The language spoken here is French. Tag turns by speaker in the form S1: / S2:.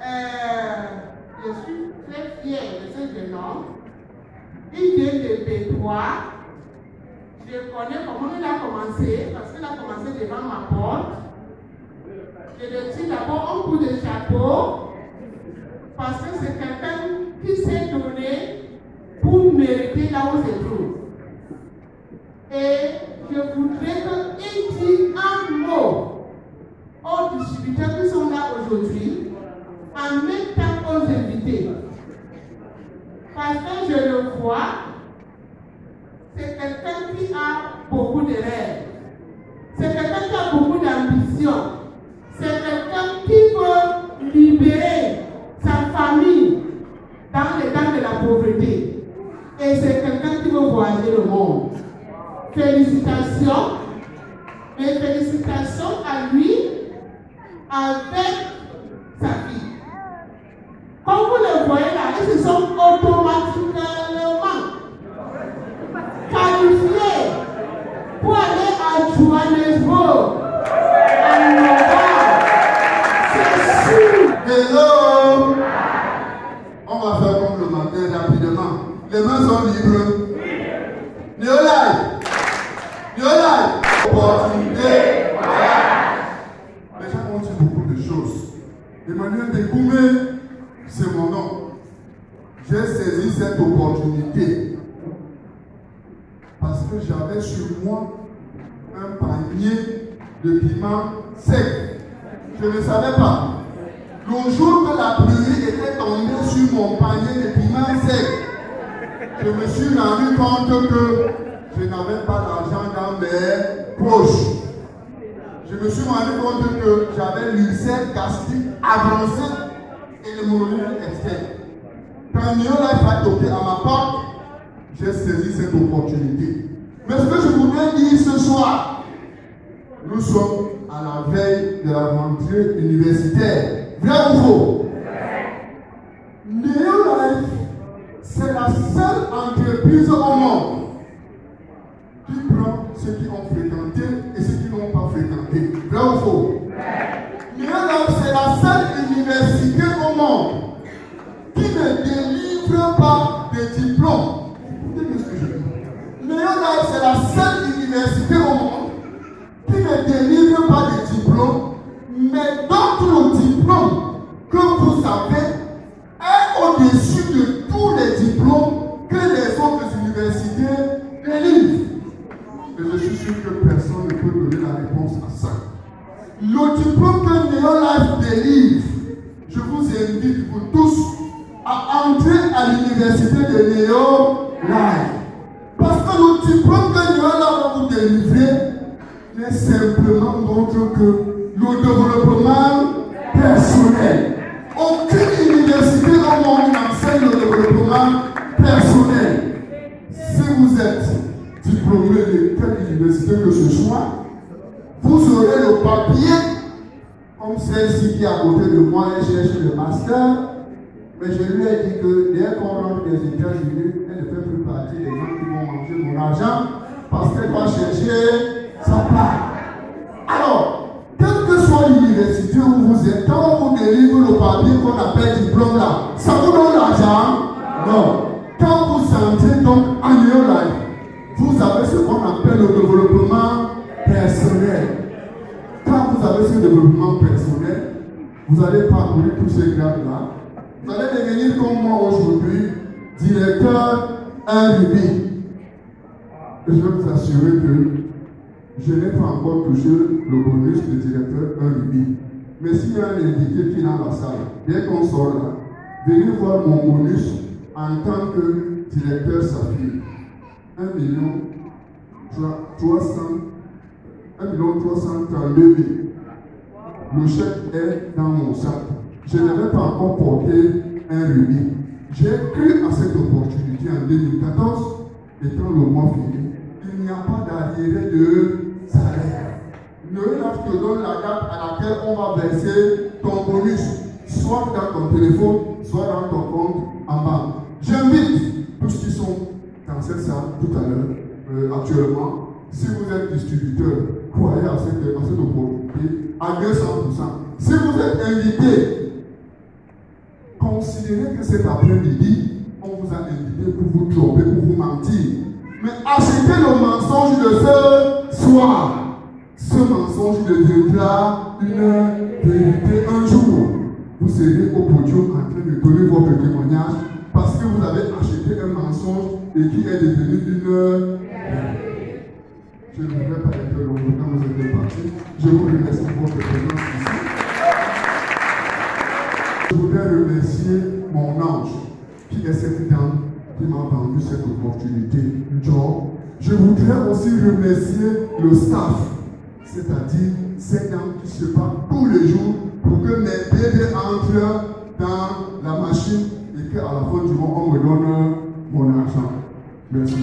S1: Je suis très fière de ce jeune homme. Il vient de B3. Je connais comment il a commencé, parce qu'il a commencé devant ma porte. Je le dis d'abord un coup de chapeau, parce que c'est quelqu'un qui s'est donné pour mériter là où se trouve. Et je voudrais qu'il dise un mot aux distributeurs qui sont là aujourd'hui, en même temps qu'aux invités. Parce que je le vois, c'est quelqu'un qui a beaucoup de rêves. C'est quelqu'un qui a beaucoup d'ambition. C'est quelqu'un qui veut libérer sa famille dans les temps de la pauvreté. Et c'est quelqu'un qui veut voyager le monde. Félicitations. Mes félicitations à lui avec sa fille. Comme vous le voyez là, ils se sont automatiquement qualifiés pour aller à Johannesburg. En novembre. C'est sûr.
S2: Hello! On va faire comme le matin rapidement. Les mains sont libres. Néolai! Néolai! Opportunité! Les gens ont dit beaucoup de choses. Emmanuel Dekoumé, c'est mon nom. J'ai saisi cette opportunité parce que j'avais sur moi un panier de piments secs. Je ne savais pas. Le jour que la pluie était tombée sur mon panier de piments secs, je me suis rendu compte que je n'avais pas d'argent dans mes poches. Je me suis rendu compte que j'avais l'ulcère gastrique avancé et l'hémorroïde externe. Quand Néolai a toqué à ma porte, j'ai saisi cette opportunité. Mais ce que je voudrais dire ce soir, nous sommes à la veille de la rentrée universitaire. Vrai ou faux? Néolai, c'est la seule entreprise au monde qui prend ceux qui ont fréquenté et ceux qui n'ont pas fréquenté. Vrai ou faux? Néolai, c'est la seule université au monde qui ne délivre pas de diplôme. Écoutez ce que je dis. Néolai, c'est la seule université au monde qui ne délivre pas de diplôme, mais d'autres diplômes que vous avez est au-dessus de tous les diplômes que les autres universités délivrent. Et je suis sûr que personne ne peut donner la réponse à ça. Le diplôme que Néolai délivre, je vous invite vous tous à entrer à l'université de Néolai. Parce que le diplôme que Néolai va vous délivrer n'est simplement d'autre que le développement personnel. Aucune université au monde n'enseigne le développement personnel. Si vous êtes diplômé de quelle université que ce soit, vous aurez le papier, comme celle-ci qui est à côté de moi, elle cherche le master. Mais je lui ai dit que dès qu'on rentre des États-Unis, elle ne fait plus partie des gens qui vont manger mon argent parce qu'elle va chercher sa part. Alors, quelle que soit l'université où vous êtes, quand on vous délivre le papier qu'on appelle diplôme là, ça vous donne l'argent? Non. Quand vous entrez donc en Néolai, vous avez ce qu'on appelle le développement personnel. Quand vous avez ce développement personnel, vous allez parcourir tous ces grades-là. Vous allez devenir comme moi aujourd'hui, directeur 1 Ruby. Et je vais vous assurer que je n'ai pas encore touché le bonus de directeur 1 Ruby. Mais s'il y a un invité qui est dans la salle, dès qu'on sort là, venez voir mon bonus en tant que directeur Saphir. 1,332 000. Le chèque est dans mon sac. Je n'avais pas encore porté un rubis. J'ai cru à cette opportunité en 2014, étant le mois fini. Il n'y a pas d'arriéré de salaire. Néolai te donne la date à laquelle on va verser ton bonus, soit dans ton téléphone, soit dans ton compte en banque. J'invite tous qui sont dans cette salle tout à l'heure, actuellement, si vous êtes distributeur, croyez à cette opportunité à 200%. Si vous êtes invité, considérez que cet après-midi, on vous a invité pour vous tromper, pour vous mentir. Mais achetez le mensonge de ce soir. Ce mensonge deviendra une vérité un jour. Vous serez au podium en train de donner votre témoignage parce que vous avez acheté un mensonge et qui est devenu une vérité. Je ne voudrais pas être long quand vous êtes partis. Je vous remercie pour votre présence ici. Je voudrais remercier mon ange qui est cette dame qui m'a vendu cette opportunité. Je voudrais aussi remercier le staff, c'est-à-dire cette dame qui se bat tous les jours pour que mes bébés entrent dans la machine et qu'à la fin du mois, on me donne mon argent. Merci.